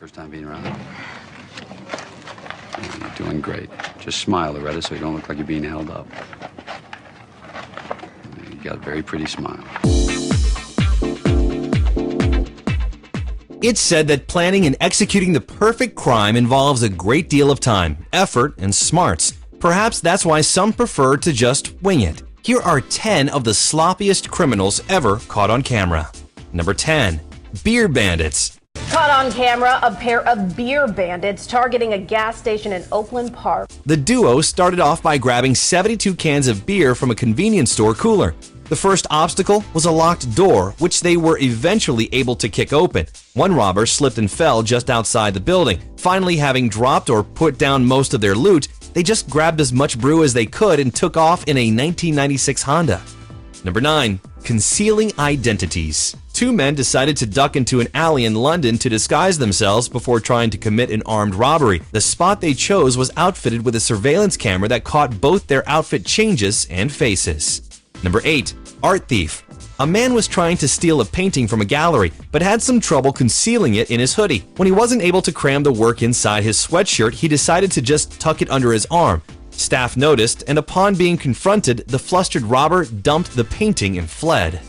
First time being around? You're doing great. Just smile, Loretta, so you don't look like you're being held up. You got a very pretty smile. It's said that planning and executing the perfect crime involves a great deal of time, effort, and smarts. Perhaps that's why some prefer to just wing it. Here are 10 of the sloppiest criminals ever caught on camera. Number 10. Beer bandits. Caught on camera, a pair of beer bandits targeting a gas station in Oakland Park. The duo started off by grabbing 72 cans of beer from a convenience store cooler. The first obstacle was a locked door, which they were eventually able to kick open. One robber slipped and fell just outside the building. Finally, having dropped or put down most of their loot, they just grabbed as much brew as they could and took off in a 1996 Honda. Number 9. Concealing identities. Two men decided to duck into an alley in London to disguise themselves before trying to commit an armed robbery. The spot they chose was outfitted with a surveillance camera that caught both their outfit changes and faces. Number 8. Art thief. A man was trying to steal a painting from a gallery, but had some trouble concealing it in his hoodie. When he wasn't able to cram the work inside his sweatshirt, he decided to just tuck it under his arm. Staff noticed, and upon being confronted, the flustered robber dumped the painting and fled.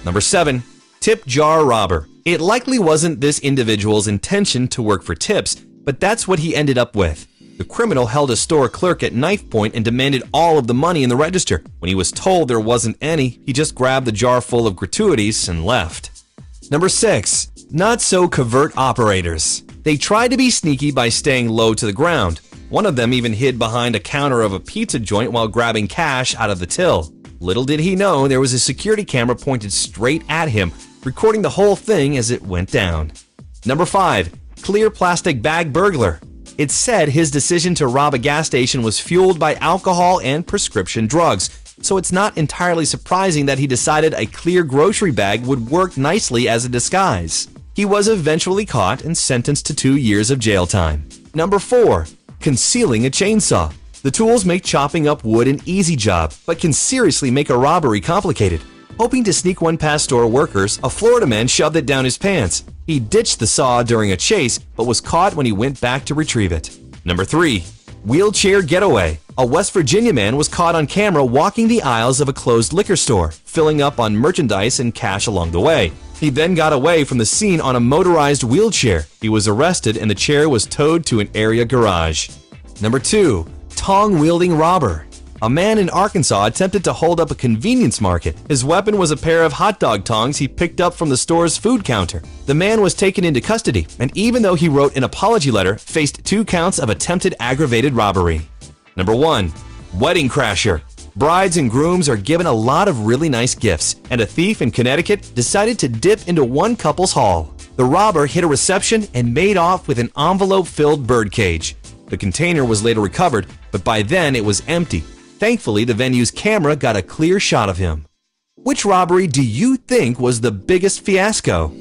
Number 7. Tip jar robber. It likely wasn't this individual's intention to work for tips, but that's what he ended up with. The criminal held a store clerk at knife point and demanded all of the money in the register. When he was told there wasn't any, he just grabbed the jar full of gratuities and left. Number 6. Not so covert operators. They tried to be sneaky by staying low to the ground. One of them even hid behind a counter of a pizza joint while grabbing cash out of the till. Little did he know there was a security camera pointed straight at him, recording the whole thing as it went down. Number 5. Clear plastic bag burglar. It's said his decision to rob a gas station was fueled by alcohol and prescription drugs, so it's not entirely surprising that he decided a clear grocery bag would work nicely as a disguise. He was eventually caught and sentenced to 2 years of jail time. Number 4. Concealing a chainsaw. The tools make chopping up wood an easy job, but can seriously make a robbery complicated. Hoping to sneak one past store workers, a Florida man shoved it down his pants. He ditched the saw during a chase, but was caught when he went back to retrieve it. Number 3. Wheelchair getaway. A West Virginia man was caught on camera walking the aisles of a closed liquor store, filling up on merchandise and cash along the way. He then got away from the scene on a motorized wheelchair. He was arrested and the chair was towed to an area garage. Number 2. Tong-wielding robber. A man in Arkansas attempted to hold up a convenience market. His weapon was a pair of hot dog tongs he picked up from the store's food counter. The man was taken into custody, and even though he wrote an apology letter, faced 2 counts of attempted aggravated robbery. Number 1. Wedding crasher. Brides and grooms are given a lot of really nice gifts, and a thief in Connecticut decided to dip into one couple's haul. The robber hit a reception and made off with an envelope-filled birdcage. The container was later recovered, but by then it was empty. Thankfully, the venue's camera got a clear shot of him. Which robbery do you think was the biggest fiasco?